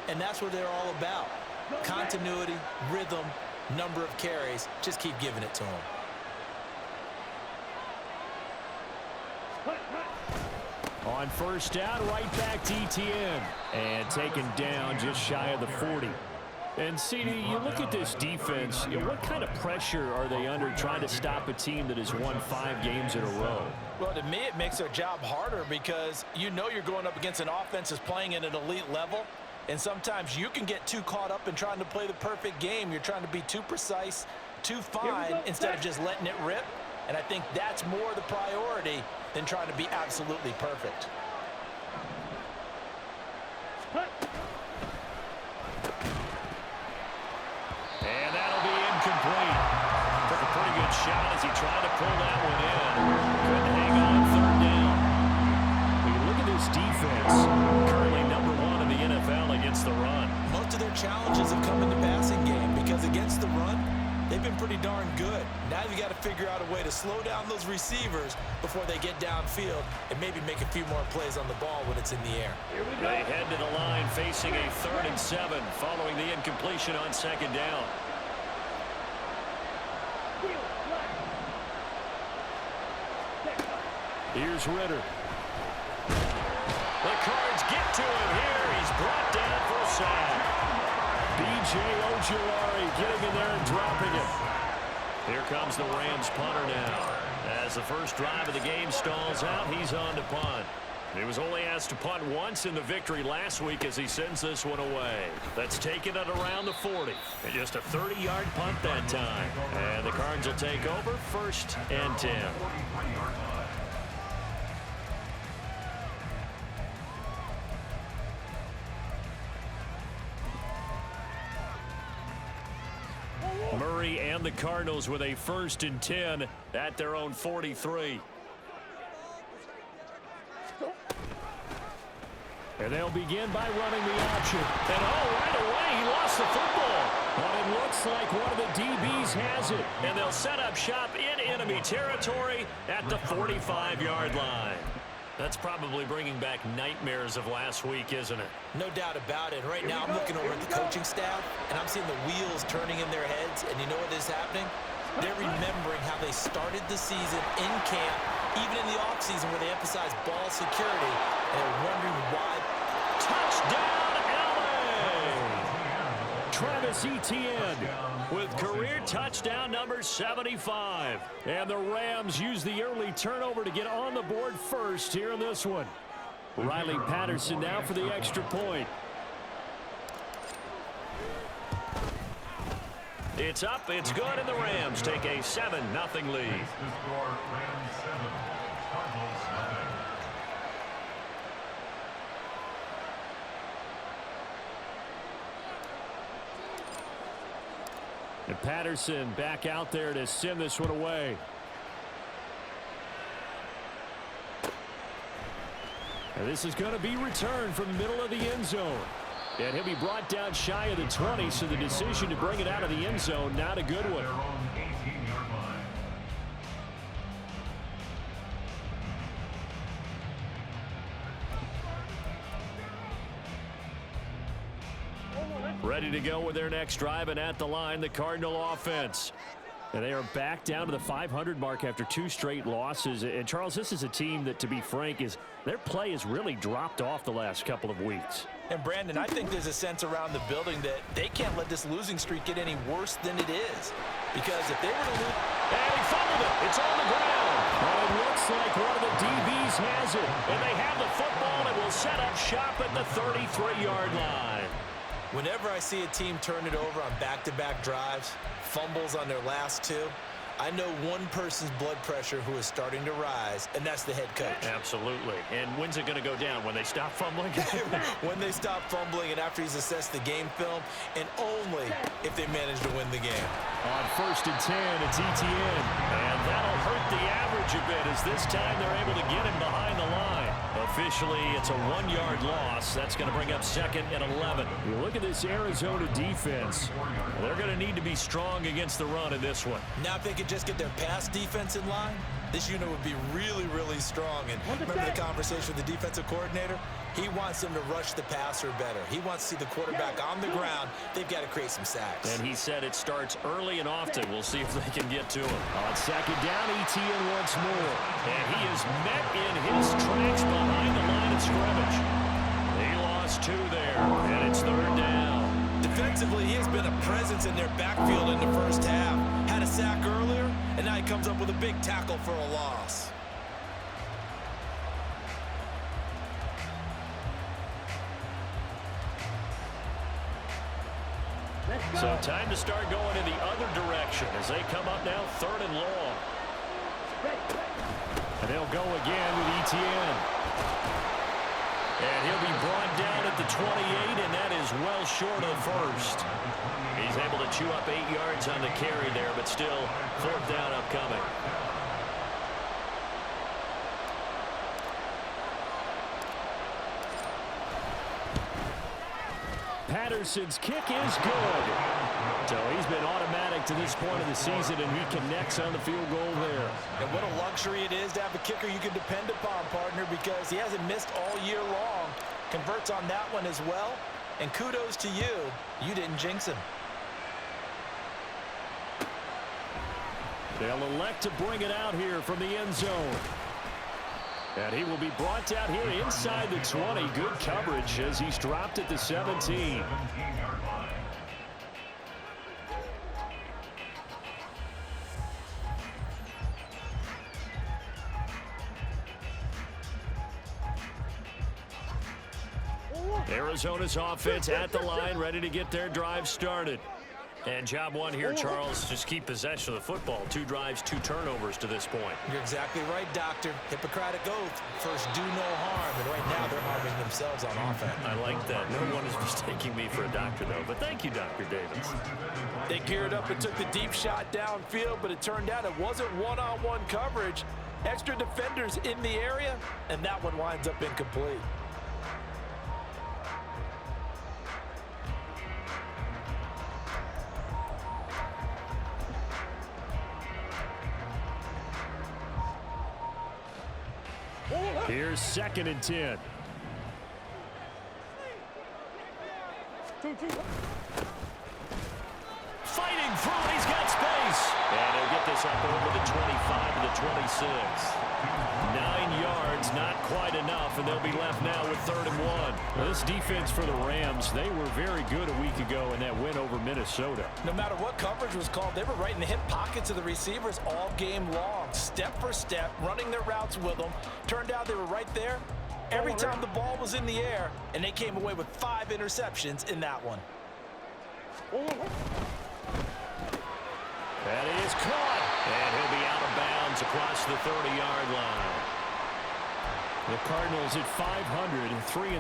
And that's what they're all about. Continuity, rhythm, number of carries. Just keep giving it to them. On first down, right back to ETN. And taken down just shy of the 40. And, CD, you look at this defense, what kind of pressure are they under trying to stop a team that has won 5 games in a row? Well, to me, it makes their job harder because you know you're going up against an offense that's playing at an elite level. And sometimes you can get too caught up in trying to play the perfect game. You're trying to be too precise, too fine, instead of just letting it rip. And I think that's more the priority than trying to be absolutely perfect. And that'll be incomplete. Took a pretty good shot as he tried to pull that one in. Couldn't hang on third down. When you look at this defense, currently number 1 in the NFL against the run. Most of their challenges have come in the passing game because against the run, they've been pretty darn good. Now you got to figure out a way to slow down those receivers before they get downfield and maybe make a few more plays on the ball when it's in the air. They head to the line facing a 3rd and 7 following the incompletion on 2nd down. Here's Ritter. The Cards get to him here. He's brought down for a sack. B.J. Ojulari getting in there and dropping it. Here comes the Rams punter now. As the first drive of the game stalls out, he's on to punt. He was only asked to punt once in the victory last week as he sends this one away. That's taken it around the 40. And just a 30-yard punt that time. And the Cards will take over 1st and 10. Murray and the Cardinals with a 1st and 10 at their own 43. And they'll begin by running the option. And right away, he lost the football. But it looks like one of the DBs has it. And they'll set up shop in enemy territory at the 45-yard line. That's probably bringing back nightmares of last week, isn't it? No doubt about it. Right now, I'm looking over at the coaching staff, and I'm seeing the wheels turning in their heads. And you know what is happening? They're remembering how they started the season in camp, even in the offseason where they emphasized ball security, and they're wondering why. Touchdown, LA! Travis Etienne with career touchdown number 75. And the Rams use the early turnover to get on the board first here in this one. Riley Patterson now for the extra point. It's up, it's good, and the Rams take a 7-0 lead. And Patterson back out there to send this one away. And this is going to be returned from the middle of the end zone. And he'll be brought down shy of the 20, so the decision to bring it out of the end zone, not a good one. Ready to go with their next drive, and at the line, the Cardinal offense. And they are back down to the 500 mark after 2 straight losses. And, Charles, this is a team that, to be frank, their play has really dropped off the last couple of weeks. And, Brandon, I think there's a sense around the building that they can't let this losing streak get any worse than it is. Because if they were to lose... And he fumbled it. It's on the ground. And it looks like one of the DBs has it. And they have the football and will set up shop at the 33-yard line. Whenever I see a team turn it over on back-to-back drives, fumbles on their last 2, I know one person's blood pressure who is starting to rise, and that's the head coach. Absolutely. And when's it going to go down? When they stop fumbling? When they stop fumbling and after he's assessed the game film, and only if they manage to win the game. On 1st and 10, it's Etienne. And that'll hurt the average a bit as this time they're able to get him behind the line. Officially, it's a 1-yard loss. That's going to bring up 2nd and 11. You look at this Arizona defense. They're going to need to be strong against the run in this one. Now if they could just get their pass defense in line, This unit would be really, really strong. And remember the conversation with the defensive coordinator? He wants them to rush the passer better. He wants to see the quarterback on the ground. They've got to create some sacks. And he said it starts early and often. We'll see if they can get to him. On second down, ETN once more. And he is met in his tracks behind the line of scrimmage. He lost 2 there, and it's third down. Defensively, he has been a presence in their backfield in the first half. Had a sack earlier, and now he comes up with a big tackle for a loss. So time to start going in the other direction as they come up now third and long. And they'll go again with ETN. And he'll be brought down at the 28, and that is well short of the first. He's able to chew up 8 yards on the carry there, but still fourth down upcoming. Patterson's kick is good. So he's been automatic to this point of the season, and he connects on the field goal there. And what a luxury it is to have a kicker you can depend upon, partner, because he hasn't missed all year long. Converts on that one as well. And kudos to you. You didn't jinx him. They'll elect to bring it out here from the end zone. And he will be brought down here inside the 20. Good coverage as he's dropped at the 17. Arizona's offense at the line, ready to get their drive started. And job one here, Charles, just keep possession of the football. 2 drives, 2 turnovers to this point. You're exactly right, Doctor. Hippocratic oath. First, do no harm. And right now, they're harming themselves on offense. I like that. No one is mistaking me for a doctor, though. But thank you, Dr. Davis. They geared up and took the deep shot downfield, but it turned out it wasn't one-on-one coverage. Extra defenders in the area, and that one winds up incomplete. Here's 2nd and 10. Fighting through, he's got space. And he'll get this up over the 25 to the 26. 9 yards, not quite enough, and they'll be left now with 3rd and 1. This defense for the Rams, they were very good a week ago in that win over Minnesota. No matter what coverage was called, they were right in the hip pockets of the receivers all game long. Step for step, running their routes with them. Turned out they were right there every time the ball was in the air, and they came away with 5 interceptions in that one. That is caught, and he'll be out of bounds across the 30-yard line. The Cardinals at 500,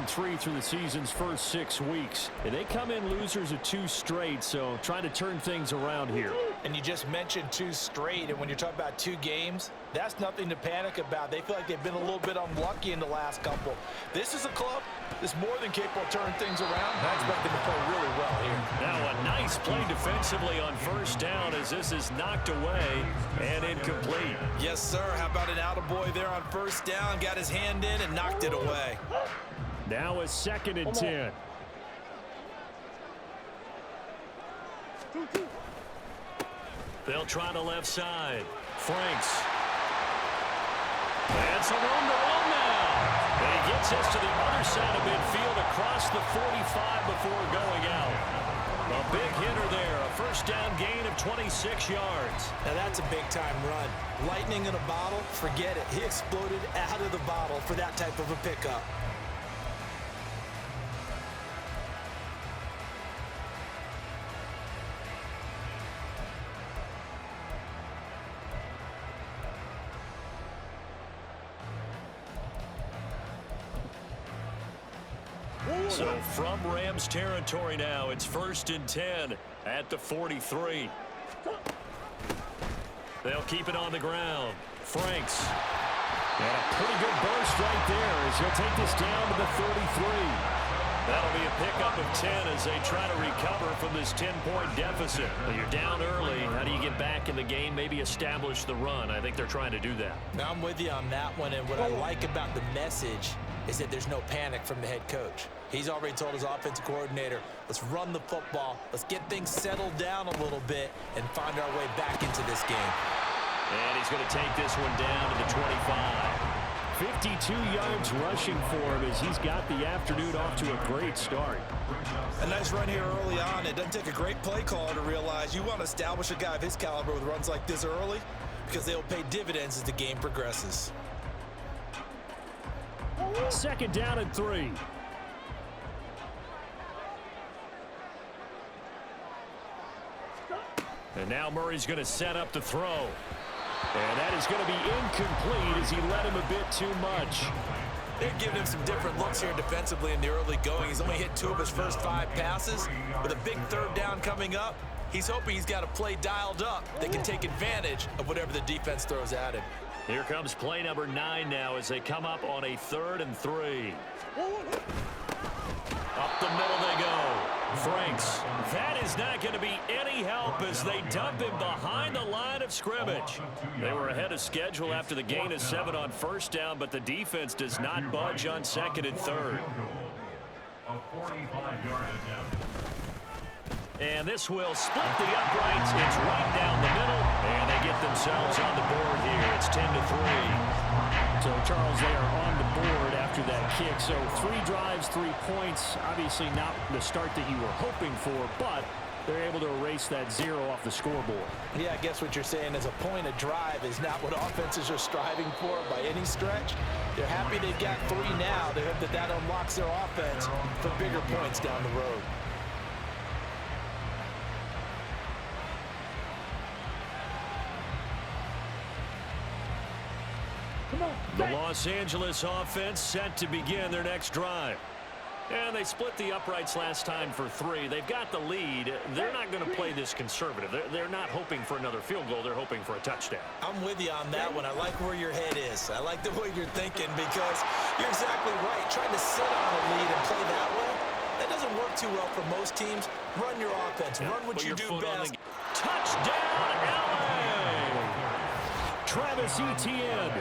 3-3 through the season's first 6 weeks. And they come in losers of 2 straight, so trying to turn things around here. And you just mentioned 2 straight, and when you're talking about 2 games, that's nothing to panic about. They feel like they've been a little bit unlucky in the last couple. This is a club that's more than capable of turning things around. I expect them to play really well here. Now a nice play defensively on first down as this is knocked away and incomplete. Yes, sir. How about an attaboy there on first down? Got his hand in and knocked it away. Now a 2nd and 10. They'll try the left side. Franks. And some room to run now. And he gets us to the other side of midfield across the 45 before going out. A big hitter there. A first down gain of 26 yards. Now that's a big-time run. Lightning in a bottle, forget it. He exploded out of the bottle for that type of a pickup. So from Rams territory now, it's 1st and 10 at the 43. They'll keep it on the ground. Franks. And a pretty good burst right there as he'll take this down to the 33. That'll be a pickup of 10 as they try to recover from this 10-point deficit. Well, you're down early. How do you get back in the game, maybe establish the run? I think they're trying to do that. Now, I'm with you on that one, and what I like about the message is that there's no panic from the head coach. He's already told his offensive coordinator, let's run the football, let's get things settled down a little bit and find our way back into this game. And he's going to take this one down to the 25. 52 yards rushing for him as he's got the afternoon off to a great start. A nice run here early on. It doesn't take a great play caller to realize you want to establish a guy of his caliber with runs like this early because they'll pay dividends as the game progresses. 2nd down and 3. And now Murray's going to set up the throw. And that is going to be incomplete as he let him a bit too much. They're giving him some different looks here defensively in the early going. He's only hit 2 of his first 5 passes. With a big 3rd down coming up, he's hoping he's got a play dialed up that can take advantage of whatever the defense throws at him. Here comes play number 9 now as they come up on a 3rd and 3. Up the middle they go. Franks. That is not going to be any help as they dump him behind the line of scrimmage. They were ahead of schedule after the gain of 7 on 1st down, but the defense does not budge on 2nd and 3rd. And this will split the uprights. It's right down the middle, and they get themselves on the board here. It's 10-3. So, Charles, they are on the board after that kick. So 3 drives, 3 points. Obviously not the start that you were hoping for, but they're able to erase that 0 off the scoreboard. Yeah, I guess what you're saying is a point of drive is not what offenses are striving for by any stretch. They're happy they've got 3 now. They hope that that unlocks their offense for bigger points down the road. The Los Angeles offense set to begin their next drive. And they split the uprights last time for 3. They've got the lead. They're not going to play this conservative. They're not hoping for another field goal. They're hoping for a touchdown. I'm with you on that one. I like where your head is. I like the way you're thinking because you're exactly right. Trying to sit on a lead and play that way, that doesn't work too well for most teams. Run your offense. Run what you do best. Touchdown, LA! Travis Etienne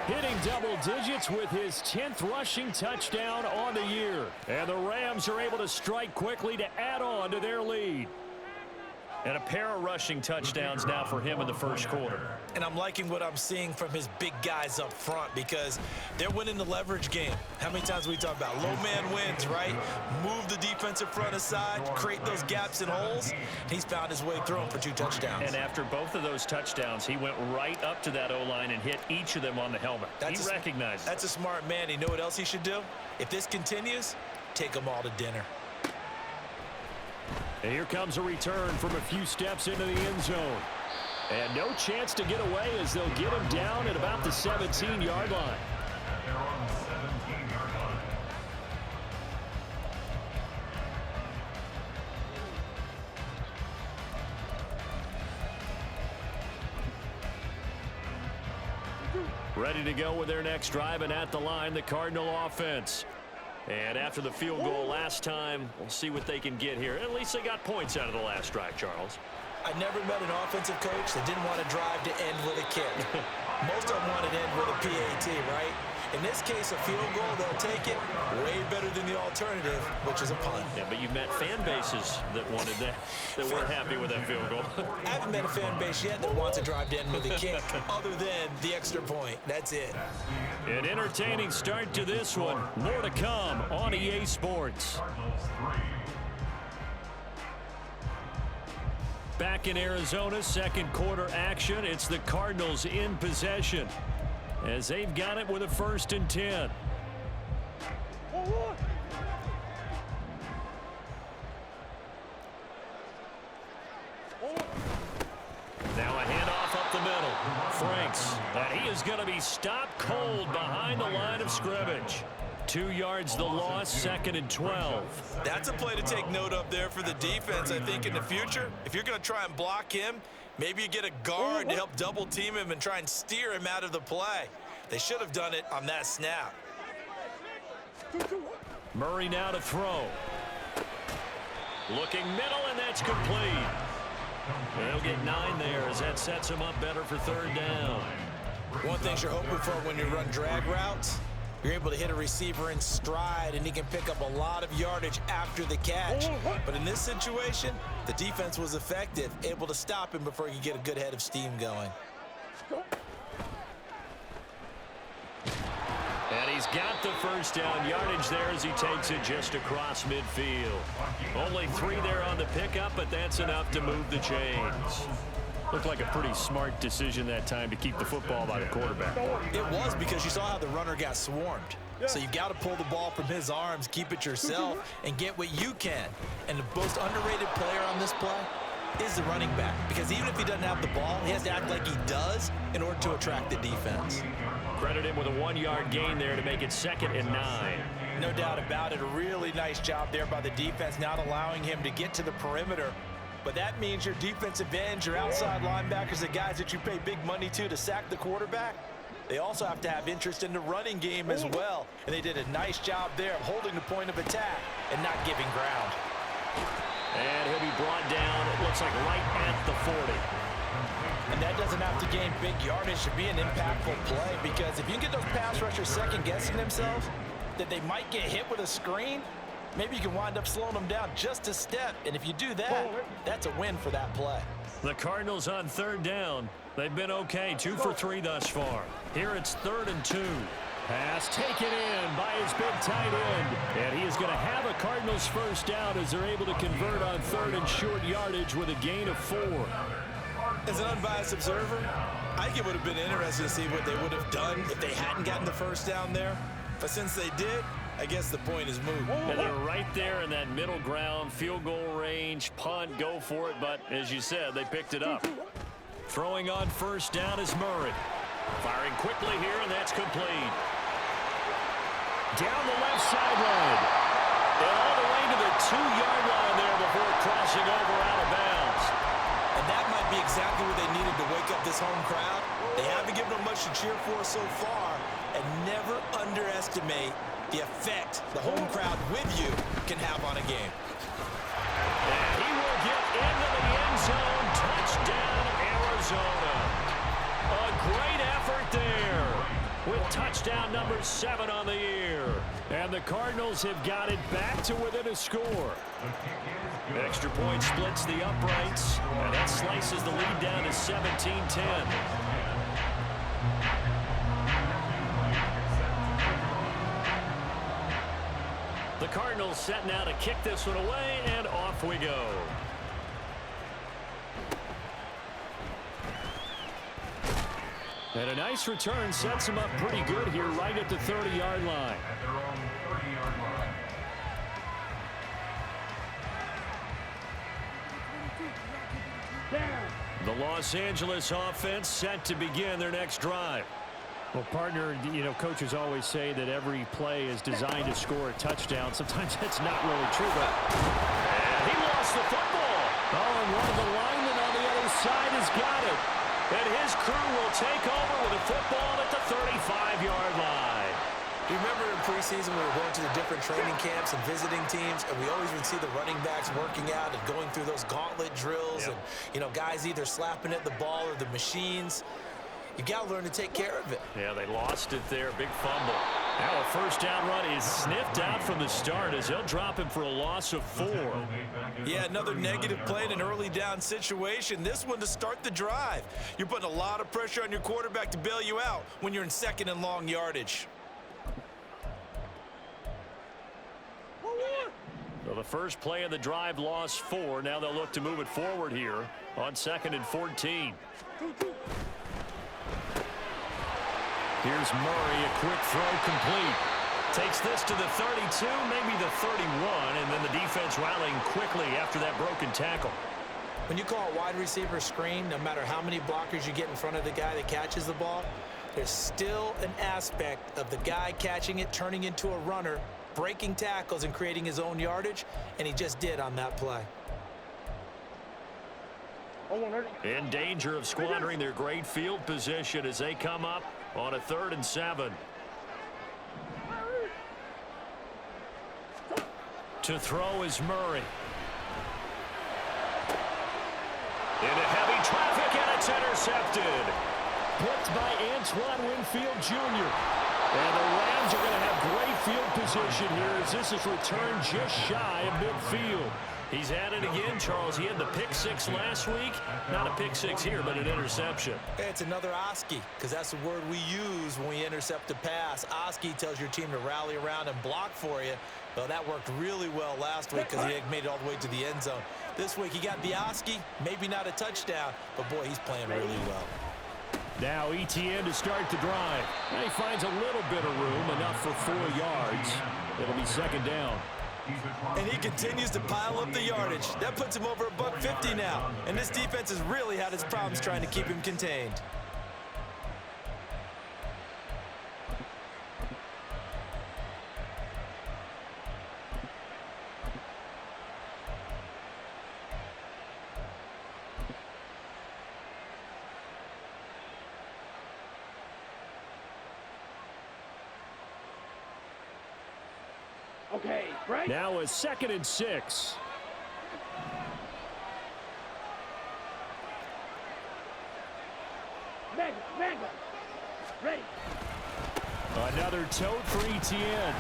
hitting double digits with his 10th rushing touchdown on the year. And the Rams are able to strike quickly to add on to their lead. And a pair of rushing touchdowns now for him in the 1st quarter. And I'm liking what I'm seeing from his big guys up front because they're winning the leverage game. How many times we talk about low man wins, right? Move the defensive front aside, create those gaps and holes. He's found his way through them for 2 touchdowns. And after both of those touchdowns, he went right up to that O-line and hit each of them on the helmet. He recognized it. That's a smart man. You know what else he should do? If this continues, take them all to dinner. And here comes a return from a few steps into the end zone. And no chance to get away as they'll get him down at about the 17-yard line. Ready to go with their next drive, and at the line, the Cardinal offense. And after the field goal last time, we'll see what they can get here. At least they got points out of the last drive, Charles. I never met an offensive coach that didn't want to drive to end with a kick. Most of them want to end with a PAT, right? In this case, a field goal, they'll take it. Way better than the alternative, which is a punt. Yeah, but you've met fan bases that wanted that weren't happy with that field goal. I haven't met a fan base yet that wants to drive to end with a kick other than the extra point. That's it. An entertaining start to this one. More to come on EA Sports. Back in Arizona, 2nd quarter action. It's the Cardinals in possession as they've got it with a 1st and 10. Now a handoff up the middle. Franks, and he is going to be stopped cold behind the line of scrimmage. 2 yards the loss, 2nd and 12. That's a play to take note of there for the defense, I think, in the future. If you're going to try and block him, maybe you get a guard to help double team him and try and steer him out of the play. They should have done it on that snap. Murray now to throw. Looking middle, and that's complete. They'll get 9 there as that sets him up better for 3rd down. One thing you're hoping for when you run drag routes, you're able to hit a receiver in stride, and he can pick up a lot of yardage after the catch. But in this situation, the defense was effective, able to stop him before he could get a good head of steam going. And he's got the 1st down yardage there as he takes it just across midfield. Only 3 there on the pickup, but that's enough to move the chains. Looked like a pretty smart decision that time to keep the football by the quarterback. It was, because you saw how the runner got swarmed. So you got to pull the ball from his arms, keep it yourself, and get what you can. And the most underrated player on this play is the running back, because even if he doesn't have the ball, he has to act like he does in order to attract the defense. Credit him with a 1-yard gain there to make it 2nd and 9. No doubt about it. A really nice job there by the defense, not allowing him to get to the perimeter. But that means your defensive ends, your outside linebackers, the guys that you pay big money to sack the quarterback, they also have to have interest in the running game as well. And they did a nice job there of holding the point of attack and not giving ground. And he'll be brought down, it looks like right at the 40. And that doesn't have to gain big yardage to be an impactful play, because if you can get those pass rushers second-guessing themselves, that they might get hit with a screen, maybe you can wind up slowing them down just a step. And if you do that, that's a win for that play. The Cardinals on 3rd down. They've been okay, 2 for 3 thus far. Here it's 3rd and 2. Pass taken in by his big tight end. And he is going to have a Cardinals 1st down as they're able to convert on 3rd and short yardage with a gain of 4. As an unbiased observer, I think it would have been interesting to see what they would have done if they hadn't gotten the 1st down there. But since they did, I guess the point is moot. And they're right there in that middle ground, field goal range, punt, go for it. But as you said, they picked it up. Throwing on 1st down is Murray. Firing quickly here, and that's complete. Down the left sideline. And all the way to the 2-yard line there before crossing over out of bounds. And that might be exactly what they needed to wake up this home crowd. They haven't given them much to cheer for so far. And never underestimate the effect the home crowd with you can have on a game. And he will get into the end zone. Touchdown, Arizona. A great effort there with touchdown number 7 on the year. And the Cardinals have got it back to within a score. Extra point splits the uprights, and that slices the lead down to 17-10. The Cardinals set now to kick this one away, and off we go. And a nice return sets him up pretty good here right at the 30-yard line. The Los Angeles offense set to begin their next drive. Well, partner, you know, coaches always say that every play is designed to score a touchdown. Sometimes that's not really true, but and he lost the football. Oh, and one of the linemen on the other side has got it. And his crew will take over with a football at the 35-yard line. You remember in preseason we were going to the different training camps and visiting teams, and we always would see the running backs working out and going through those gauntlet drills, and, you know, guys either slapping at the ball or the machines. You got to learn to take care of it. Yeah, they lost it there. Big fumble. Now a 1st down run is sniffed out from the start as they'll drop him for a loss of 4. Yeah, another negative play in an early down situation. This one to start the drive. You're putting a lot of pressure on your quarterback to bail you out when you're in 2nd and long yardage. So the first play of the drive lost 4. Now they'll look to move it forward here on 2nd and 14. Here's Murray, a quick throw complete. Takes this to the 32, maybe the 31, and then the defense rallying quickly after that broken tackle. When you call a wide receiver screen, no matter how many blockers you get in front of the guy that catches the ball, there's still an aspect of the guy catching it, turning into a runner, breaking tackles and creating his own yardage, and he just did on that play. In danger of squandering their great field position as they come up on a 3rd and 7. To throw is Murray. Into heavy traffic, and it's intercepted. Picked by Antoine Winfield Jr. And the Rams are going to have great field position here as this is returned just shy of midfield. He's at it again, Charles. He had the pick six last week. Not a pick six here, but an interception. It's another Oski, because that's the word we use when we intercept a pass. Oski tells your team to rally around and block for you. Well, that worked really well last week because he made it all the way to the end zone. This week he got the Oski, maybe not a touchdown, but boy, he's playing really well. Now Etienne to start the drive. And he finds a little bit of room, enough for 4 yards. It'll be second down. And he continues to pile up the yardage. That puts him over $150 now. And this defense has really had its problems trying to keep him contained. Okay, right. Now a 2nd and 6. Mega. Ready. Another tote for Etienne.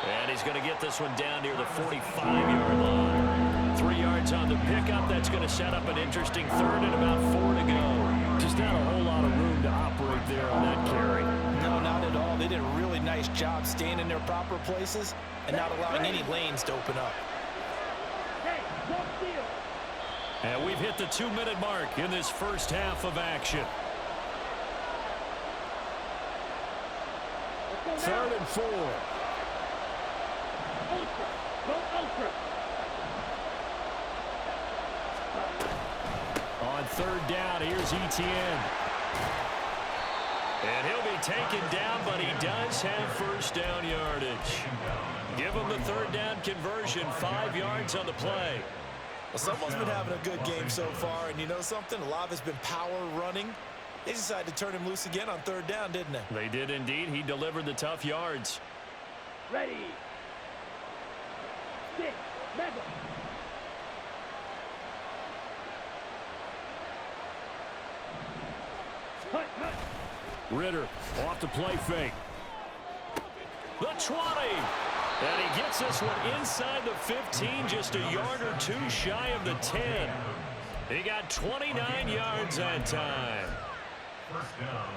And he's going to get this one down near the 45-yard line. 3 yards on the pickup. That's going to set up an interesting 3rd and about 4 to go. Just not a whole lot of room to operate there on that carry. No, not at all. They did a really nice job staying in their proper places and not allowing any lanes to open up. Hey, don't steal. And we've hit the 2-minute mark in this first half of action. 3rd and 4. Ultra. Go ultra. On 3rd down, here's Etienne. And he'll be taken down, but he does have first down yardage. Give him the 3rd down conversion, 5 yards on the play. Well, someone's been having a good game so far, and you know something? A lot of it's been power running. They decided to turn him loose again on 3rd down, didn't they? They did indeed. He delivered the tough yards. Ready. 6. Mega. Hut. Ritter off the play fake. The 20. And he gets this one inside the 15, just a yard or 2 shy of the 10. He got 29 yards that time. First down,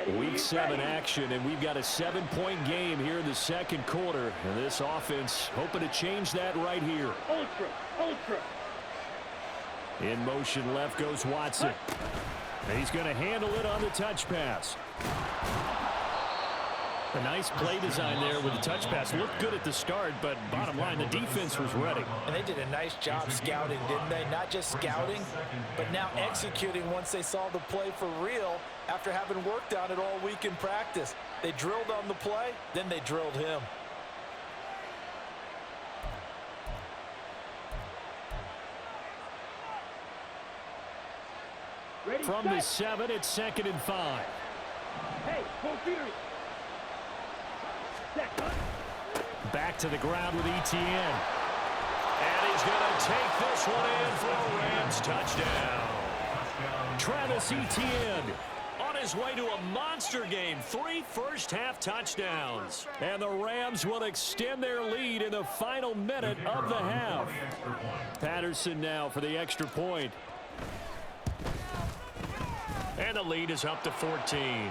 Rams. Week 7 action, and we've got a 7-point game here in the 2nd quarter. And this offense hoping to change that right here. Ultra. In motion left goes Watson. And he's going to handle it on the touch pass. A nice play design there with the touch pass. Looked good at the start, but bottom line, the defense was ready. And they did a nice job scouting, didn't they? Not just scouting, but now executing once they saw the play for real after having worked on it all week in practice. They drilled on the play, then they drilled him. Ready. From the 7, it's 2nd and 5. Hey, full fury. Back to the ground with Etienne. And he's going to take this one in for a Rams touchdown. Travis Etienne on his way to a monster game. 3 first-half touchdowns. And the Rams will extend their lead in the final minute of the half. Patterson now for the extra point. And the lead is up to 14.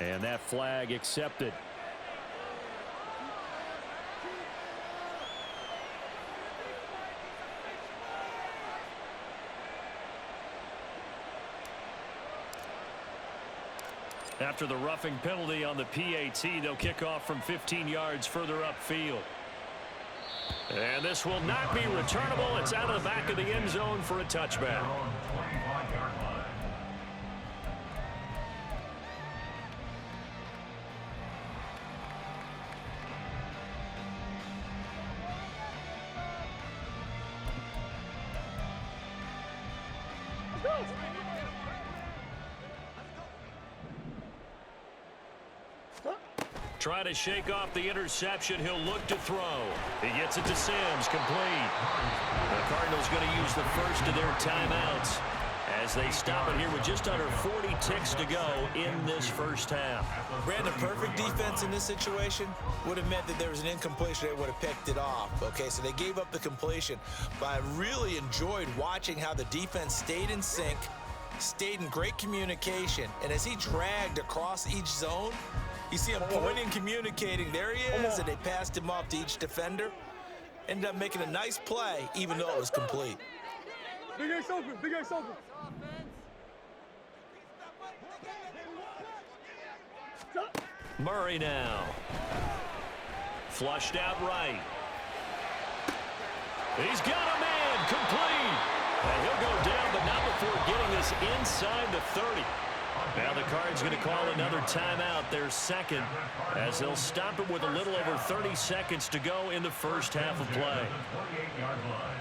And that flag accepted. After the roughing penalty on the PAT, they'll kick off from 15 yards further upfield. And this will not be returnable. It's out of the back of the end zone for a touchback. Trying to shake off the interception. He'll look to throw. He gets it to Sims, complete. The Cardinals going to use the first of their timeouts as they stop it here with just under 40 ticks to go in this first half. Brandon, perfect defense in this situation would have meant that there was an incompletion. They would have picked it off. Okay, so they gave up the completion. But I really enjoyed watching how the defense stayed in sync, stayed in great communication, and as he dragged across each zone, you see him pointing, communicating. There he is, and they passed him off to each defender. Ended up making a nice play, even though it was complete. Big Ace open, Big Ace open. Murray now. Flushed out right. He's got a man, complete. And he'll go down, but not before getting this inside the 30. Now the Cards going to call another timeout, their second, as they'll stop it with a little over 30 seconds to go in the first half of play. 28-yard line.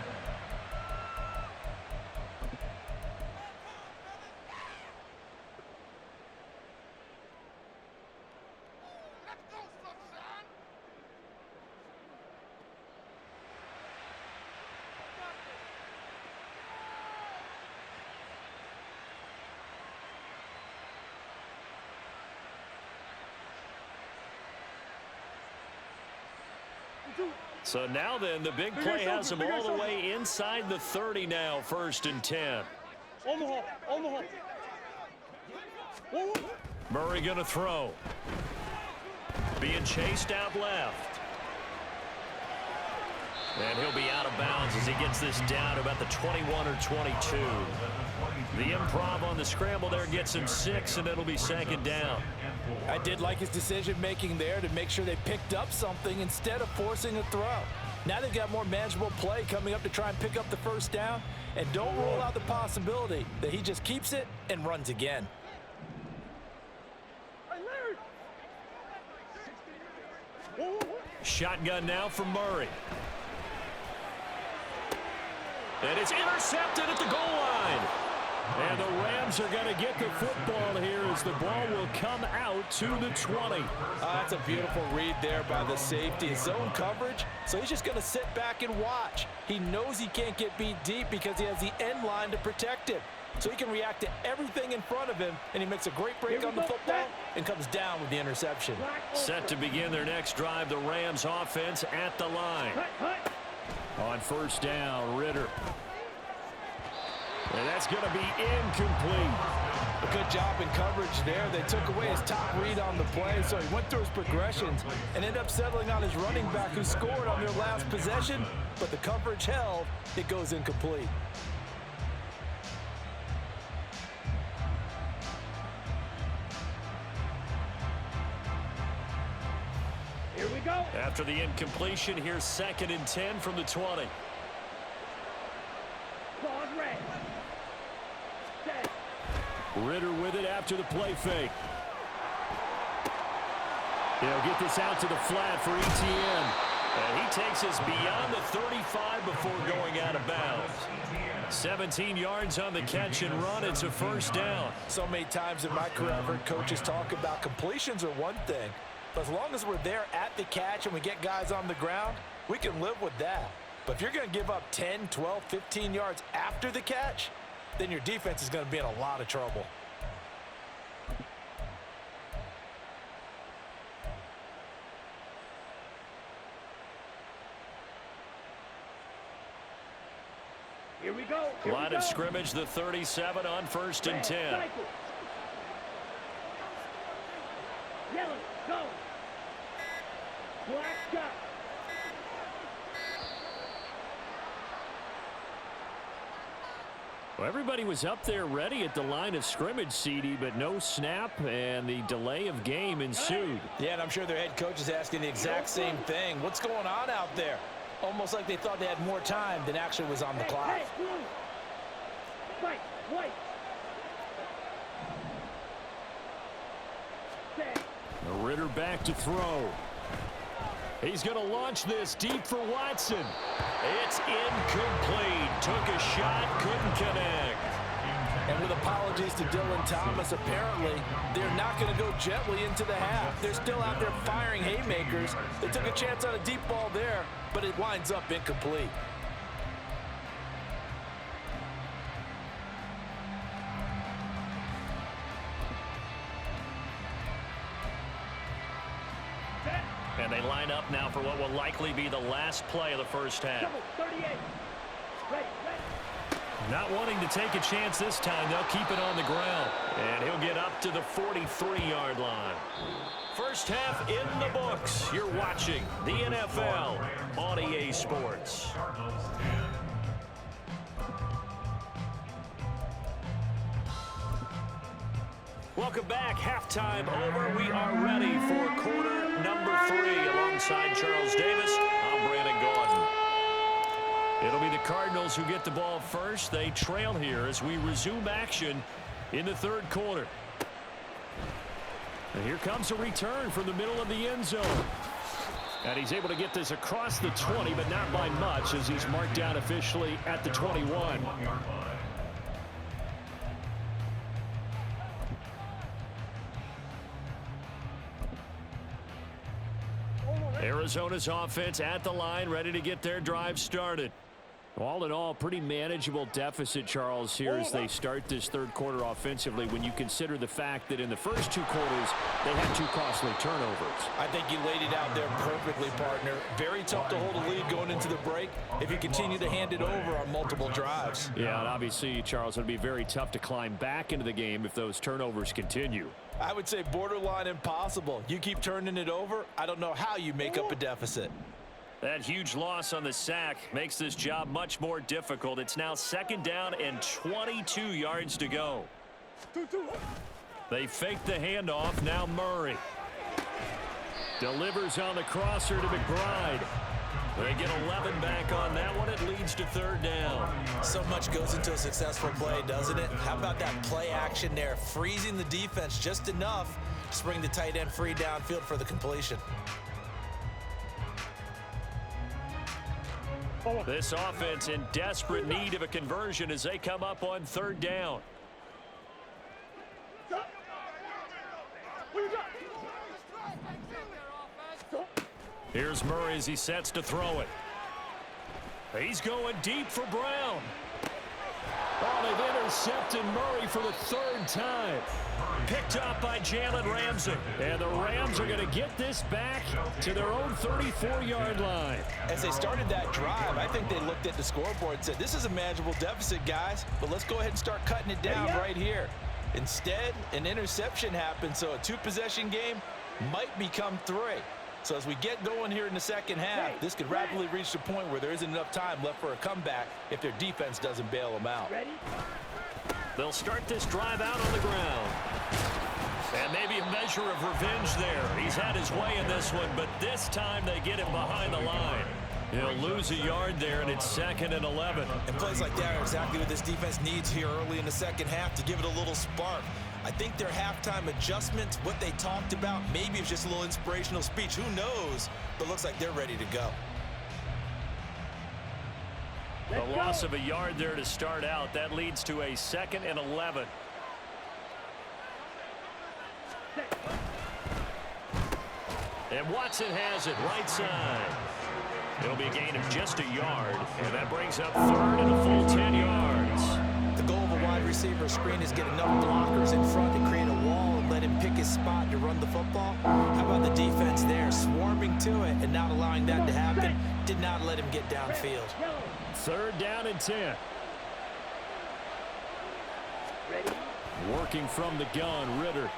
So now then, the big play has him all the way inside the 30 now, 1st and 10. On the hole. Murray going to throw. Being chased out left. And he'll be out of bounds as he gets this down to about the 21 or 22. The improv on the scramble there gets him 6, and it'll be 2nd down. I did like his decision-making there to make sure they picked up something instead of forcing a throw. Now they've got more manageable play coming up to try and pick up the first down, and don't rule out the possibility that he just keeps it and runs again. Shotgun now from Murray. And it's intercepted at the goal line. And the Rams are going to get the football here as the ball will come out to the 20. That's a beautiful read there by the safety. Zone coverage, so he's just going to sit back and watch. He knows he can't get beat deep because he has the end line to protect him. So he can react to everything in front of him, and he makes a great break on the football and comes down with the interception. Set to begin their next drive, the Rams offense at the line. On 1st down, Ritter. And that's going to be incomplete. A good job in coverage there. They took away his top read on the play, so he went through his progressions and ended up settling on his running back who scored on their last possession, but the coverage held. It goes incomplete. Here we go. After the incompletion, here's 2nd and 10 from the 20. Claws red. Set. Ritter with it after the play fake. He'll get this out to the flat for ETN. And he takes us beyond the 35 before going out of bounds. 17 yards on the catch and run. It's a 1st down. So many times in my career, I've heard coaches talk about completions are one thing, but as long as we're there at the catch and we get guys on the ground, we can live with that. But if you're going to give up 10, 12, 15 yards after the catch, then your defense is going to be in a lot of trouble. Here we go. Line of scrimmage, the 37 on 1st and 10. Cycle. Yellow, go. Black shot. Well, everybody was up there ready at the line of scrimmage, CD, but no snap, and the delay of game ensued. Yeah, and I'm sure their head coach is asking the exact same thing. What's going on out there? Almost like they thought they had more time than actually was on the clock. Hey, blue. Fight, white. Set. Ritter back to throw. He's going to launch this deep for Watson. It's incomplete. Took a shot, couldn't connect. And with apologies to Dylan Thomas, apparently they're not going to go gently into the half. They're still out there firing haymakers. They took a chance on a deep ball there, but it winds up incomplete. And they line up now for what will likely be the last play of the first half. 38. Ready. Not wanting to take a chance this time, they'll keep it on the ground. And he'll get up to the 43-yard line. First half in the books. You're watching the NFL on EA Sports. Welcome back. Halftime over. We are ready for quarter number 3. Alongside Charles Davis, I'm Brandon Gaudin. It'll be the Cardinals who get the ball first. They trail here as we resume action in the third quarter. And here comes a return from the middle of the end zone. And he's able to get this across the 20, but not by much, as he's marked down officially at the 21. Arizona's offense at the line, ready to get their drive started. All in all, pretty manageable deficit, Charles, here as they start this third quarter offensively when you consider the fact that in the first 2 quarters, they had 2 costly turnovers. I think you laid it out there perfectly, partner. Very tough to hold a lead going into the break if you continue to hand it over on multiple drives. Yeah, and obviously, Charles, it'll be very tough to climb back into the game if those turnovers continue. I would say borderline impossible. You keep turning it over, I don't know how you make up a deficit. That huge loss on the sack makes this job much more difficult. It's now 2nd down and 22 yards to go. They fake the handoff. Now Murray delivers on the crosser to McBride. They get 11 back on that one. It leads to 3rd down. So much goes into a successful play, doesn't it? How about that play action there, freezing the defense just enough to bring the tight end free downfield for the completion. This offense in desperate need of a conversion as they come up on 3rd down. Here's Murray as he sets to throw it. He's going deep for Brown. Oh, they've intercepted Murray for the 3rd time. Picked up by Jalen Ramsey. And the Rams are going to get this back to their own 34-yard line. As they started that drive, I think they looked at the scoreboard and said, this is a manageable deficit, guys, but let's go ahead and start cutting it down right here. Instead, an interception happened, so a 2-possession game might become 3. So as we get going here in the second half, this could rapidly reach the point where there isn't enough time left for a comeback if their defense doesn't bail them out. They'll start this drive out on the ground. And maybe a measure of revenge there. He's had his way in this one, but this time they get him behind the line. He'll lose a yard there, and it's 2nd and 11. And plays like that are exactly what this defense needs here early in the second half to give it a little spark. I think their halftime adjustments, what they talked about, maybe it's just a little inspirational speech. Who knows? But looks like they're ready to go. The loss of a yard there to start out. That leads to a 2nd and 11. And Watson has it right side. It'll be a gain of just a yard, and that brings up 3rd and a full 10 yards. The goal of a wide receiver screen is get enough blockers in front to create a wall and let him pick his spot to run the football. How about the defense there, swarming to it and not allowing that to happen? Did not let him get downfield. 3rd down and 10. Working from the gun, Ritter.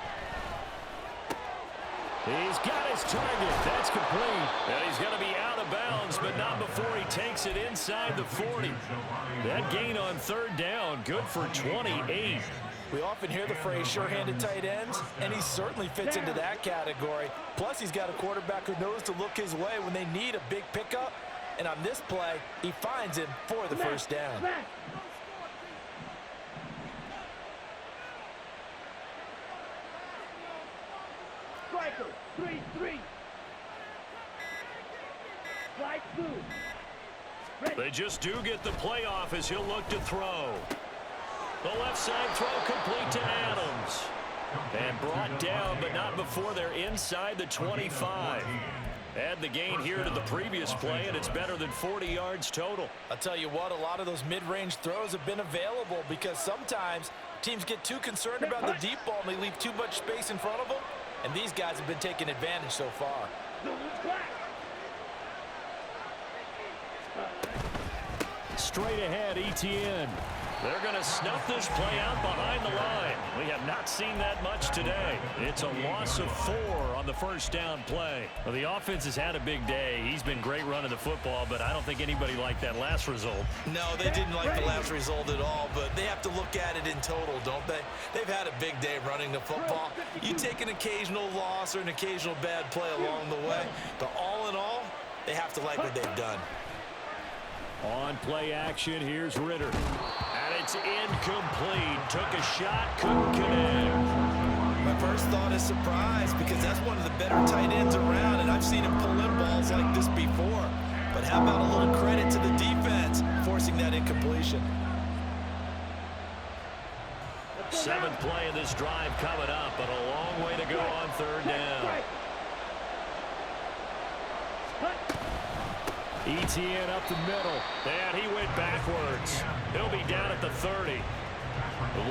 He's got his target. That's complete. And he's going to be out of bounds, but not before he takes it inside the 40. That gain on 3rd down, good for 28. We often hear the phrase sure-handed tight ends, and he certainly fits into that category. Plus, he's got a quarterback who knows to look his way when they need a big pickup. And on this play, he finds him for the first down. Striker, 3-3. Slide through. They just do get the playoff as he'll look to throw. The left side throw complete to Adams. And brought down, but not before they're inside the 25. Add the gain here to the previous play, and it's better than 40 yards total. I'll tell you what, a lot of those mid-range throws have been available because sometimes teams get too concerned about the deep ball and they leave too much space in front of them, and these guys have been taking advantage so far. Straight ahead, Etienne. They're going to snuff this play out behind the line. We have not seen that much today. It's a loss of 4 on the first down play. Well, the offense has had a big day. He's been great running the football, but I don't think anybody liked that last result. No, they didn't like the last result at all, but they have to look at it in total, don't they? They've had a big day running the football. You take an occasional loss or an occasional bad play along the way, but all in all, they have to like what they've done. On play action, here's Ritter. And it's incomplete. Took a shot, couldn't connect. My first thought is surprise because that's one of the better tight ends around, and I've seen him pull in balls like this before. But how about a little credit to the defense forcing that incompletion? 7th play of this drive coming up, but a long way to go on 3rd down. Etienne up the middle, and he went backwards. He'll be down at the 30.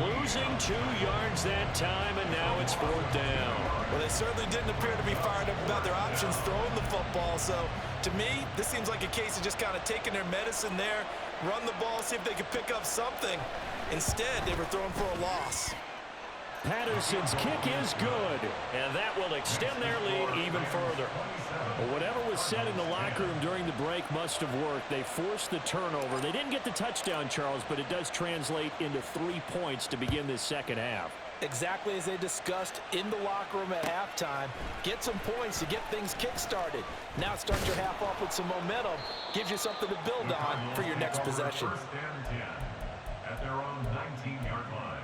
Losing 2 yards that time, and now it's 4th down. Well, they certainly didn't appear to be fired up about their options throwing the football. So, to me, this seems like a case of just kind of taking their medicine there, run the ball, see if they could pick up something. Instead, they were throwing for a loss. Patterson's kick is good, and that will extend their lead even further. Well, whatever was said in the locker room during the break must have worked. They forced the turnover. They didn't get the touchdown, Charles, but it does translate into 3 points to begin this second half. Exactly as they discussed in the locker room at halftime. Get some points to get things kick-started. Now start your half off with some momentum. Gives you something to build on for your next possession. First and 10 at their own 19-yard line.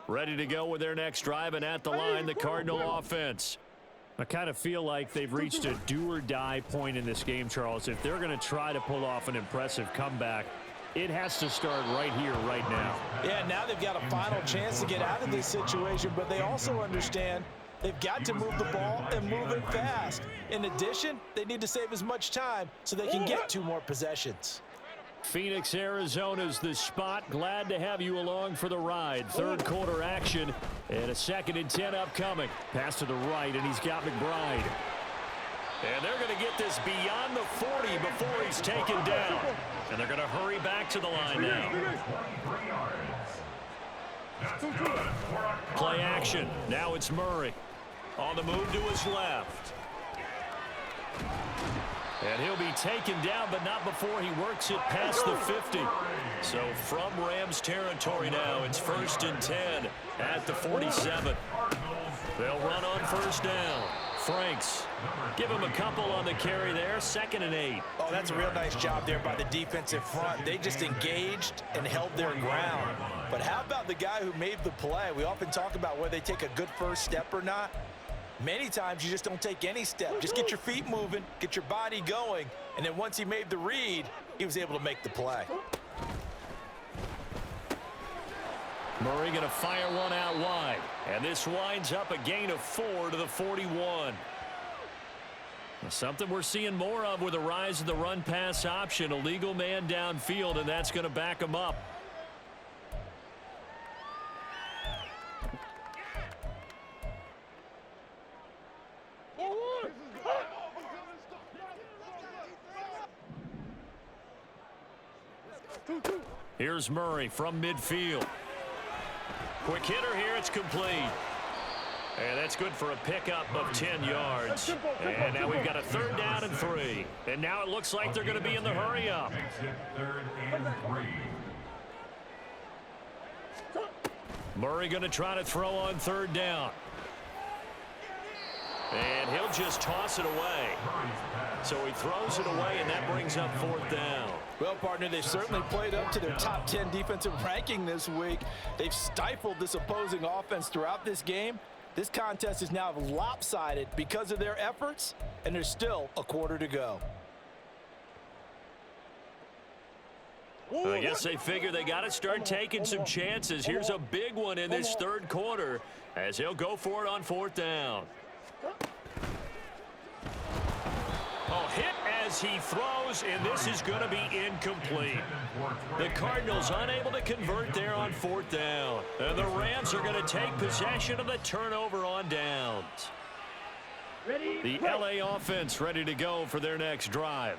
Ready to go with their next drive, and at the line, the Cardinal offense. I kind of feel like they've reached a do-or-die point in this game, Charles. If they're going to try to pull off an impressive comeback, it has to start right here, right now. Yeah, now they've got a final chance to get out of this situation, but they also understand they've got to move the ball and move it fast. In addition, they need to save as much time so they can get 2 more possessions. Phoenix, Arizona's the spot. Glad to have you along for the ride. 3rd quarter action and a 2nd and 10 upcoming. Pass to the right, and he's got McBride. And they're going to get this beyond the 40 before he's taken down. And they're going to hurry back to the line now. Play action. Now it's Murray. On the move to his left. And he'll be taken down, but not before he works it past the 50. So from Rams territory now, it's 1st and 10 at the 47. They'll run on 1st down. Franks, give him a couple on the carry there, 2nd and 8. Oh, that's a real nice job there by the defensive front. They just engaged and held their ground. But how about the guy who made the play? We often talk about whether they take a good first step or not. Many times you just don't take any step. Just get your feet moving, get your body going, and then once he made the read, he was able to make the play. Murray going to fire one out wide. And this winds up a gain of 4 to the 41. Something we're seeing more of with the rise of the run-pass option. A legal man downfield, and that's going to back him up. Here's Murray from midfield. Quick hitter here, it's complete. And that's good for a pickup of 10 yards. And now we've got a 3rd down and 3. And now it looks like they're going to be in the hurry-up. Makes it 3rd and 3. Murray going to try to throw on 3rd down. And he'll just toss it away. So he throws it away, and that brings up 4th down. Well, partner, they've certainly played up to their top 10 defensive ranking this week. They've stifled this opposing offense throughout this game. This contest is now lopsided because of their efforts, and there's still a quarter to go. I guess they figure they got to start taking some chances. Here's a big one in this 3rd quarter as he'll go for it on 4th down. Oh, hit as he throws, and this is going to be incomplete. The Cardinals unable to convert there on 4th down. And the Rams are going to take possession of the turnover on downs. The LA offense ready to go for their next drive.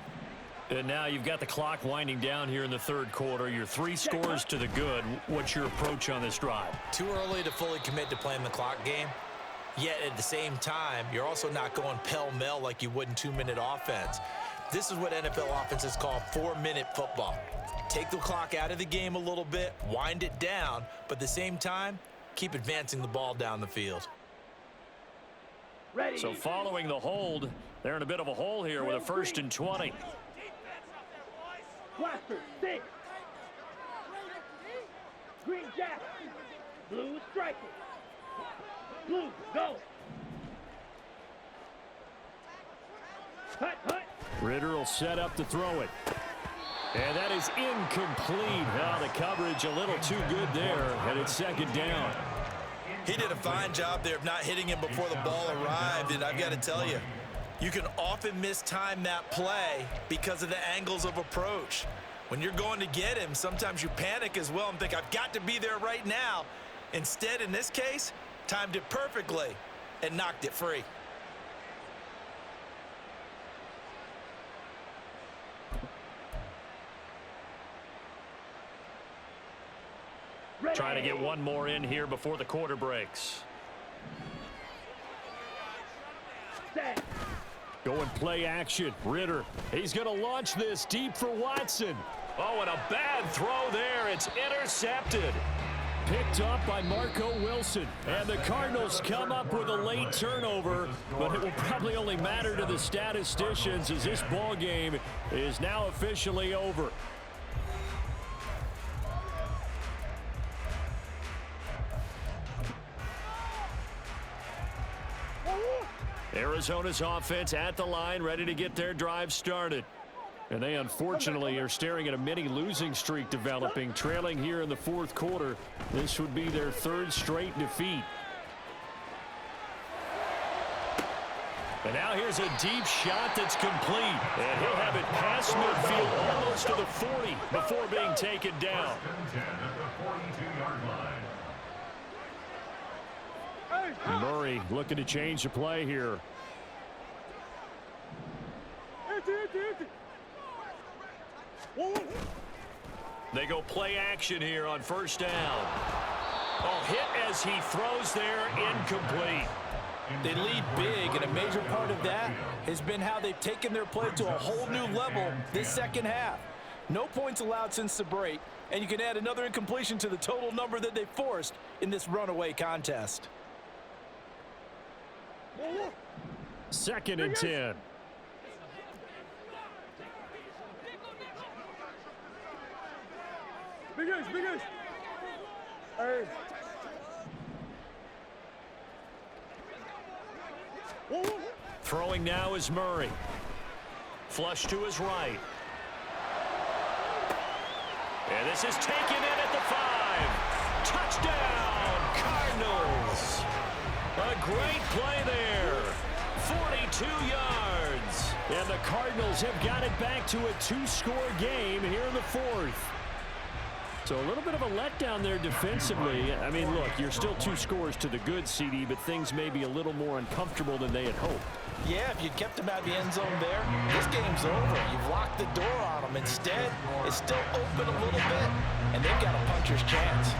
And now you've got the clock winding down here in the 3rd quarter. You're 3 scores to the good. What's your approach on this drive? Too early to fully commit to playing the clock game. Yet at the same time, you're also not going pell-mell like you would in 2-minute offense. This is what NFL offenses call 4-minute football. Take the clock out of the game a little bit, wind it down, but at the same time, keep advancing the ball down the field. So following the hold, they're in a bit of a hole here with a 1st and 20. Blaster, 6. Green jacket. Blue striker. Blue, go. Hut, hut. Ritter will set up to throw it. And that is incomplete. Now the coverage a little too good there, and it's 2nd down. He did a fine job there of not hitting him before the ball arrived, and I've got to tell you, you can often mistime that play because of the angles of approach. When you're going to get him, sometimes you panic as well and think, I've got to be there right now. Instead, in this case, timed it perfectly and knocked it free. Trying to get one more in here before the quarter breaks. Set. Going play action. Ritter. He's going to launch this deep for Watson. Oh, and a bad throw there. It's intercepted. Picked up by Marco Wilson. And the Cardinals come up with a late turnover, but it will probably only matter to the statisticians as this ball game is now officially over. Arizona's offense at the line, ready to get their drive started. And they unfortunately are staring at a mini losing streak developing, trailing here in the 4th quarter. This would be their 3rd straight defeat. And now here's a deep shot that's complete. And he'll have it past midfield almost to the 40 before being taken down. Murray looking to change the play here. They go play action here on 1st down. Oh, hit as he throws there, incomplete. They lead big, and a major part of that has been how they've taken their play to a whole new level this 2nd half. No points allowed since the break, and you can add another incompletion to the total number that they forced in this runaway contest. 2nd and 10. Big guys. Hey. Throwing now is Murray. Flush to his right. And this is taken in at the 5. Touchdown, Cardinals. A great play there. 42 yards. And the Cardinals have got it back to a 2-score game here in the 4th. So a little bit of a letdown there defensively. I mean, look, you're still 2 scores to the good, CD, but things may be a little more uncomfortable than they had hoped. Yeah, if you kept them out of the end zone there, this game's over. You've locked the door on them. Instead, it's still open a little bit, and they've got a puncher's chance.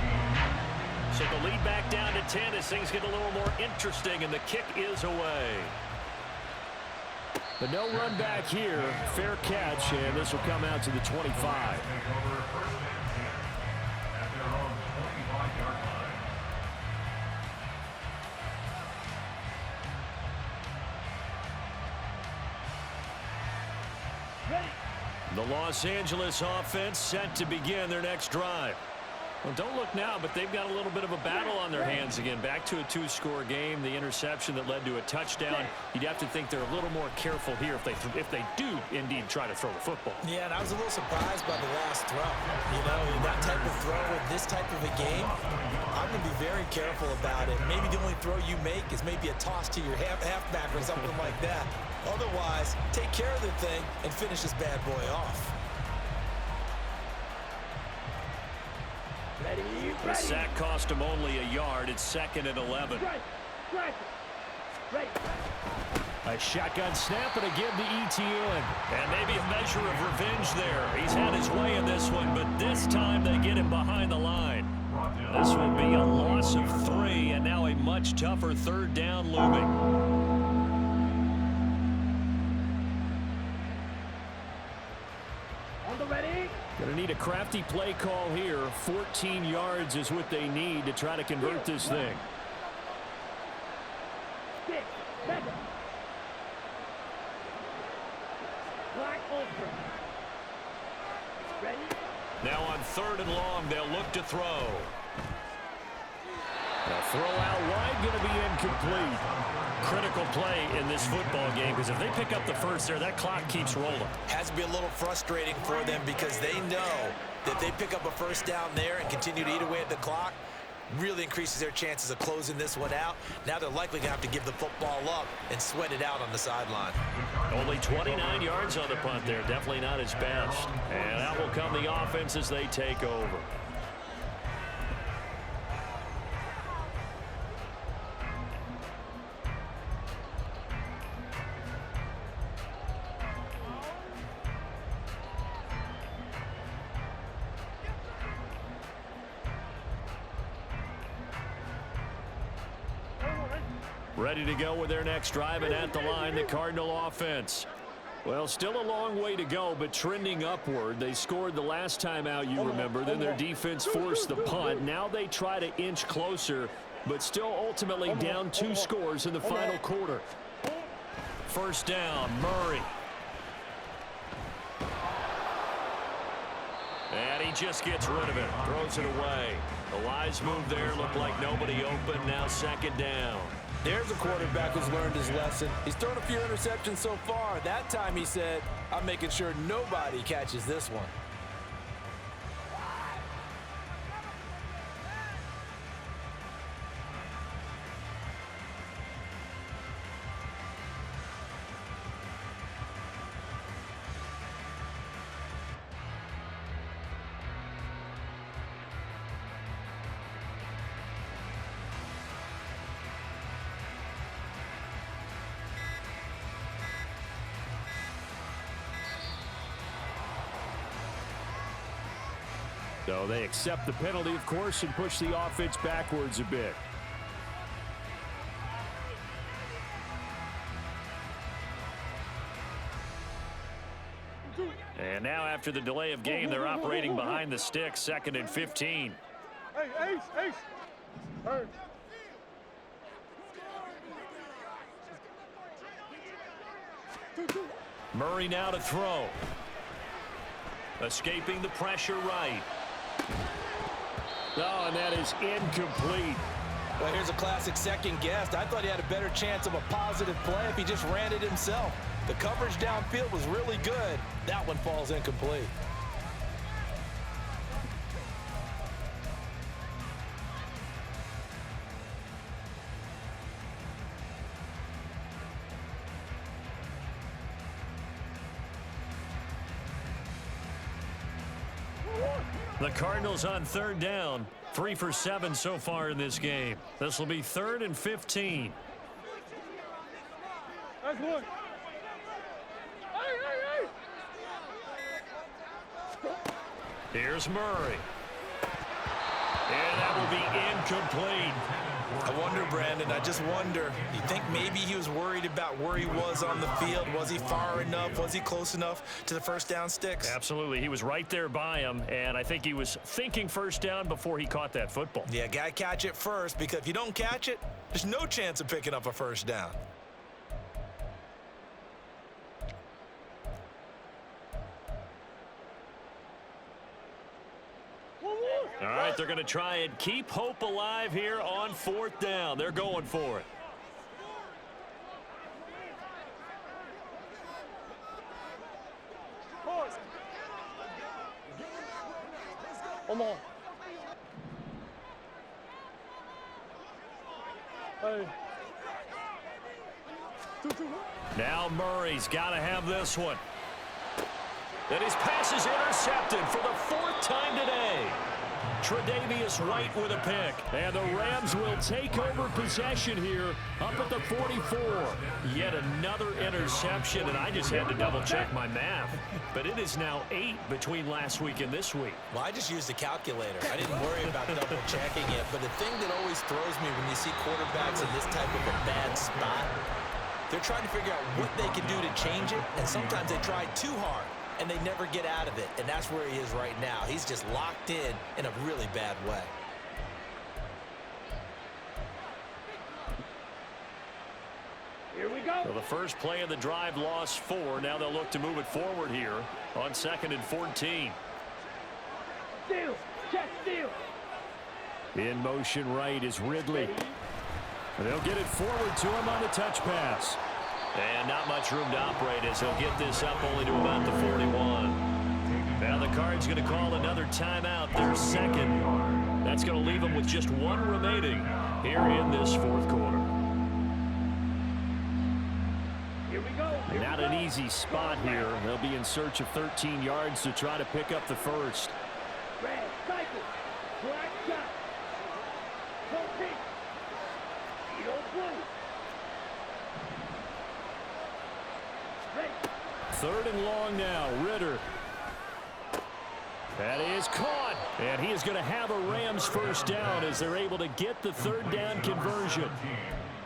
So the lead back down to 10 as things get a little more interesting, and the kick is away. But no run back here. Fair catch, and this will come out to the 25. The Los Angeles offense set to begin their next drive. Well, don't look now, but they've got a little bit of a battle on their hands again. Back to a two-score game. The interception that led to a touchdown. You'd have to think they're a little more careful here if they do indeed try to throw the football. Yeah, and I was a little surprised by the last throw. You know, that type of throw with this type of a game, I'm going to be very careful about it. Maybe the only throw you make is maybe a toss to your halfback or something like that. Otherwise, take care of the thing and finish this bad boy off. The sack cost him only a yard. It's 2nd and 11. A shotgun snap and a give to Etienne. And maybe a measure of revenge there. He's had his way in this one, but this time they get him behind the line. This will be a loss of 3, and now a much tougher 3rd down looming. Going to need a crafty play call here. 14 yards is what they need to try to convert this thing. Now on 3rd and long, they'll look to throw. The throw out wide going to be incomplete. Critical play in this football game, because if they pick up the first there, that clock keeps rolling. Has to be a little frustrating for them because they know that they pick up a first down there and continue to eat away at the clock, really increases their chances of closing this one out. Now they're likely going to have to give the football up and sweat it out on the sideline. Only 29 yards on the punt there. Definitely not his best. And that will come the offense as they take over. Ready to go with their next drive, and at the line, the Cardinal offense. Well, still a long way to go, but trending upward. They scored the last time out, you remember. Then their defense forced the punt. Now they try to inch closer, but still ultimately down 2 scores in the final quarter. First down, Murray. And he just gets rid of it, throws it away. The wise move there, looked like nobody open. Now 2nd down. There's a quarterback who's learned his lesson. He's thrown a few interceptions so far. That time he said, I'm making sure nobody catches this one. So they accept the penalty, of course, and push the offense backwards a bit. And now after the delay of game, they're operating behind the sticks, 2nd and 15. Hey, Ace. Hey. Murray now to throw. Escaping the pressure right. Oh, and that is incomplete. Well, here's a classic second guess. I thought he had a better chance of a positive play if he just ran it himself. The coverage downfield was really good. That one falls incomplete. The Cardinals on 3rd down. 3 for 7 so far in this game. This will be 3rd and 15. That's one. Here's Murray. And that will be incomplete. I wonder, Brandon, I just wonder, you think maybe he was worried about where he was on the field? Was he far enough? Was he close enough to the first down sticks? Absolutely. He was right there by him, and I think he was thinking first down before he caught that football. Yeah, got to catch it first, because if you don't catch it, there's no chance of picking up a first down. All right, they're going to try and keep hope alive here on 4th down. They're going for it. Come on. Hey. Now Murray's got to have this one. And his pass is intercepted for the 4th time today. Tre'Davious White with a pick. And the Rams will take over possession here up at the 44. Yet another interception, and I just had to double-check my math. But it is now 8 between last week and this week. Well, I just used a calculator. I didn't worry about double-checking it. But the thing that always throws me when you see quarterbacks in this type of a bad spot, they're trying to figure out what they can do to change it, and sometimes they try too hard, and they never get out of it, and that's where he is right now. He's just locked in a really bad way. Here we go. So the first play of the drive lost 4. Now they'll look to move it forward here on 2nd and 14. Steal. Check steal. In motion right is Ridley. They'll get it forward to him on the touch pass. And not much room to operate as he'll get this up only to about the 41. Now the Cards going to call another timeout, their 2nd. That's going to leave them with just 1 remaining here in this 4th quarter. Here we go. Not an easy spot here. They'll be in search of 13 yards to try to pick up the first. Red, cycle. Black shot. No pink. Blue. Red. 3rd and long now. Ritter. That is caught. And he is going to have a Rams first down as they're able to get the 3rd down conversion.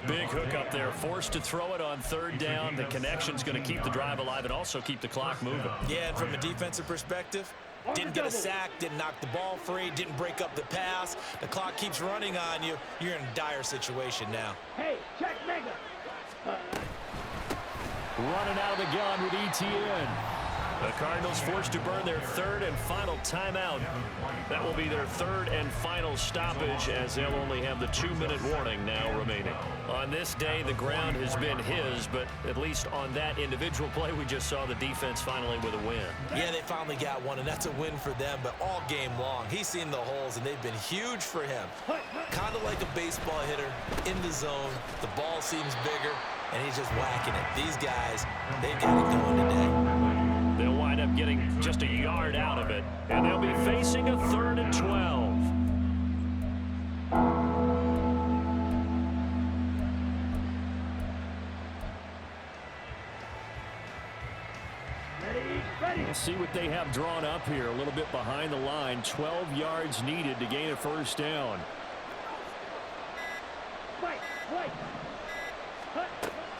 Big hook up there. Forced to throw it on 3rd down. The connection's going to keep the drive alive and also keep the clock moving. Yeah, and from a defensive perspective, didn't get a sack, didn't knock the ball free, didn't break up the pass. The clock keeps running on you. You're in a dire situation now. Hey, check mega. Running out of the gun with ETN. The Cardinals forced to burn their 3rd and final timeout. That will be their 3rd and final stoppage as they'll only have the 2-minute warning now remaining. On this day, the ground has been his, but at least on that individual play, we just saw the defense finally with a win. Yeah, they finally got one, and that's a win for them, but all game long, he's seen the holes, and they've been huge for him. Kind of like a baseball hitter in the zone. The ball seems bigger, and he's just whacking it. These guys, they've got it going today. They'll wind up getting just a yard out of it, and they'll be facing a 3rd and 12. We'll see what they have drawn up here. A little bit behind the line. 12 yards needed to gain a first down.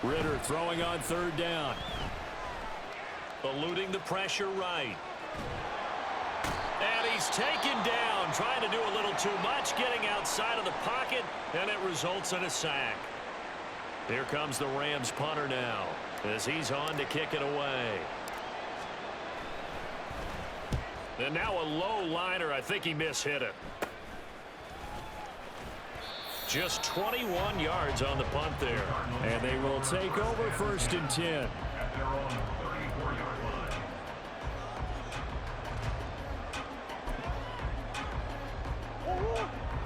Ritter throwing on 3rd down. Eluding the pressure right. And he's taken down, trying to do a little too much, getting outside of the pocket, and it results in a sack. Here comes the Rams punter now, as he's on to kick it away. And now a low liner. I think he mishit it. Just 21 yards on the punt there. And they will take over 1st and 10.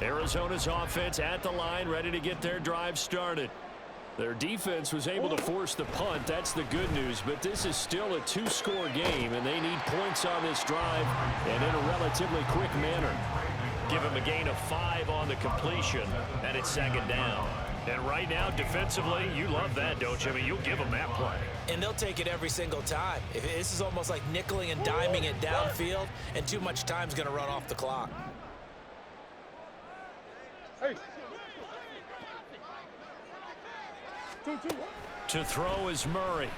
Arizona's offense at the line, ready to get their drive started. Their defense was able to force the punt. That's the good news, but this is still a 2-score game, and they need points on this drive and in a relatively quick manner. Give him a gain of 5 on the completion, and it's 2nd down. And right now, defensively, you love that, don't you? I mean, you'll give them that play. And they'll take it every single time. This is almost like nickeling and diming it downfield, and too much time's going to run off the clock. Hey. To throw is Murray.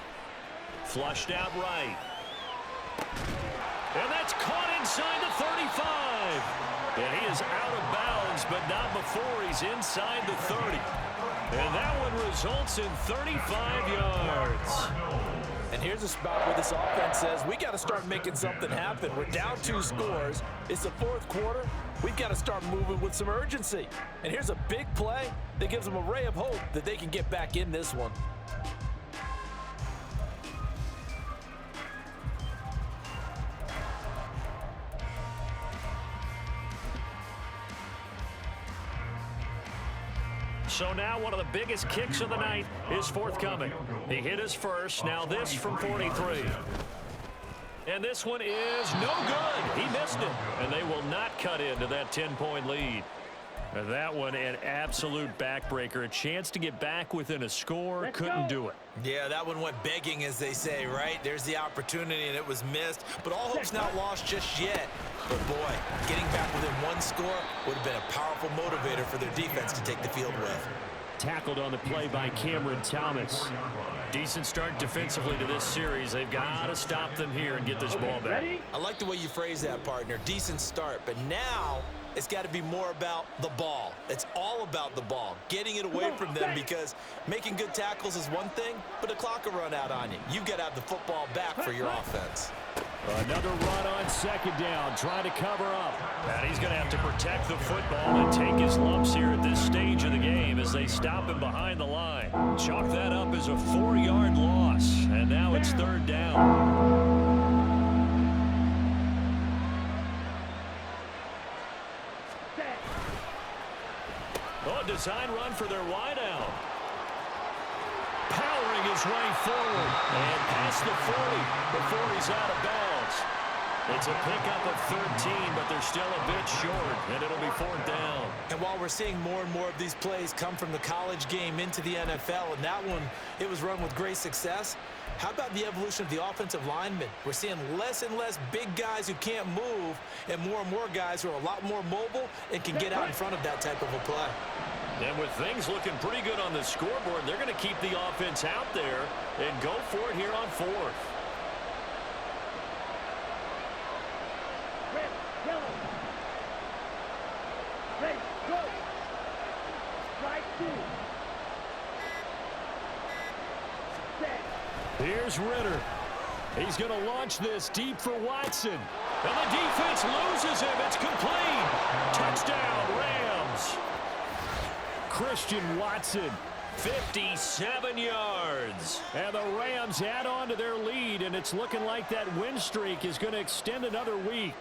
Flushed out right. And that's caught inside the 35. And he is out of bounds, but not before he's inside the 30. And that one results in 35 yards. And here's a spot where this offense says, we got to start making something happen. We're down 2 scores. It's the 4th quarter. We've got to start moving with some urgency. And here's a big play that gives them a ray of hope that they can get back in this one. So now one of the biggest kicks of the night is forthcoming. He hit his first. Now this from 43. And this one is no good. He missed it. And they will not cut into that 10-point lead. And that one an absolute backbreaker. A chance to get back within a score. Couldn't do it. Yeah, that one went begging, as they say, right? There's the opportunity, and it was missed. But all hope's not lost just yet. But, boy, getting back within 1 score would have been a powerful motivator for their defense to take the field with. Tackled on the play by Cameron Thomas. Decent start defensively to this series. They've got to stop them here and get this ball back. I like the way you phrase that, partner. Decent start. But now it's got to be more about the ball. It's all about the ball, getting it away from them, because making good tackles is one thing, but the clock will run out on you. You've got to have the football back for your offense. Another run on 2nd down, trying to cover up. And he's going to have to protect the football and take his lumps here at this stage of the game as they stop him behind the line. Chalk that up as a 4-yard loss, and now it's 3rd down. Oh, design run for their wideout. Powering his way forward and past the 40 before he's out of bounds. It's a pickup of 13, but they're still a bit short, and it'll be 4th down. And while we're seeing more and more of these plays come from the college game into the NFL, and that one, it was run with great success, how about the evolution of the offensive linemen? We're seeing less and less big guys who can't move, and more guys who are a lot more mobile and can get out in front of that type of a play. And with things looking pretty good on the scoreboard, they're going to keep the offense out there and go for it here on 4th. Ready, go. Strike 2. Set. Here's Ritter. He's going to launch this deep for Watson. And the defense loses him. It's complete. Touchdown, Rams. Christian Watson, 57 yards. And the Rams add on to their lead, and it's looking like that win streak is going to extend another week.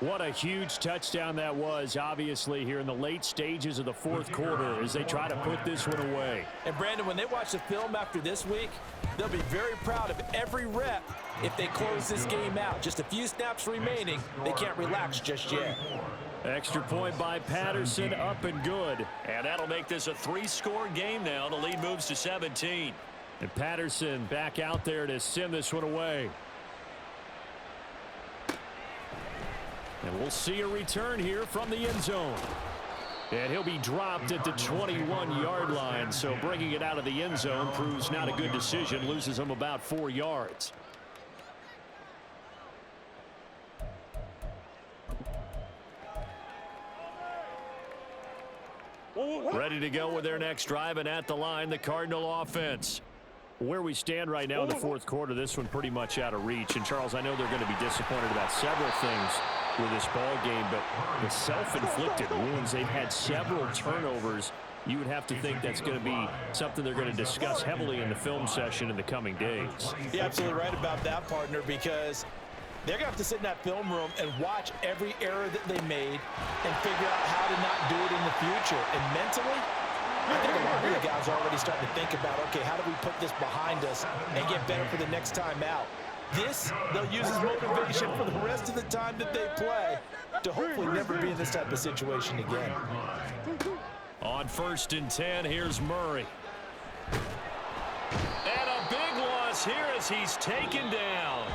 What a huge touchdown that was, obviously, here in the late stages of the 4th quarter as they try to put this one away. And, Brandon, when they watch the film after this week, they'll be very proud of every rep if they close this game out. Just a few snaps remaining. They can't relax just yet. Extra point by Patterson, up and good. And that'll make this a 3-score game now. The lead moves to 17. And Patterson back out there to send this one away. And we'll see a return here from the end zone. And he'll be dropped at the 21-yard line. So bringing it out of the end zone proves not a good decision. Loses him about 4 yards. Ready to go with their next drive, and at the line, the Cardinal offense. Where we stand right now in the 4th quarter, this one pretty much out of reach. And, Charles, I know they're going to be disappointed about several things with this ball game, but the self-inflicted wounds, they've had several turnovers. You would have to think that's going to be something they're going to discuss heavily in the film session in the coming days. You're absolutely right about that, partner, because they're going to have to sit in that film room and watch every error that they made and figure out how to not do it in the future. And mentally, I think a lot of the guys are already starting to think about, okay, how do we put this behind us and get better for the next time out? This, they'll use as motivation for the rest of the time that they play to hopefully never be in this type of situation again. On 1st and 10, here's Murray. And a big loss here as he's taken down.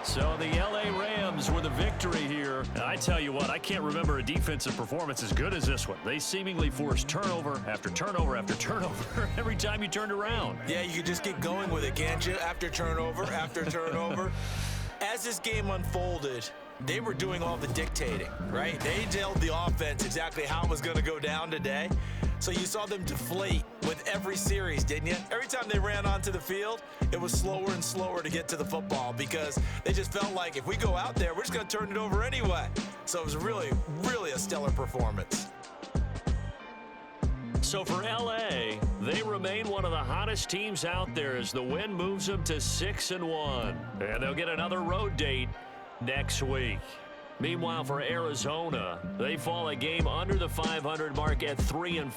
So the L.A. Rams with a victory here. And I tell you what, I can't remember a defensive performance as good as this one. They seemingly forced turnover after turnover after turnover every time you turned around. Yeah, you could just keep going with it, can't you? After turnover after turnover. As this game unfolded, they were doing all the dictating, right? They told the offense exactly how it was going to go down today. So you saw them deflate with every series, didn't you? Every time they ran onto the field, it was slower and slower to get to the football because they just felt like if we go out there, we're just going to turn it over anyway. So it was really, really a stellar performance. So for LA, they remain one of the hottest teams out there as the win moves them to 6-1. And they'll get another road date next week. Meanwhile, for Arizona, they fall a game under the 500 mark at 3-4.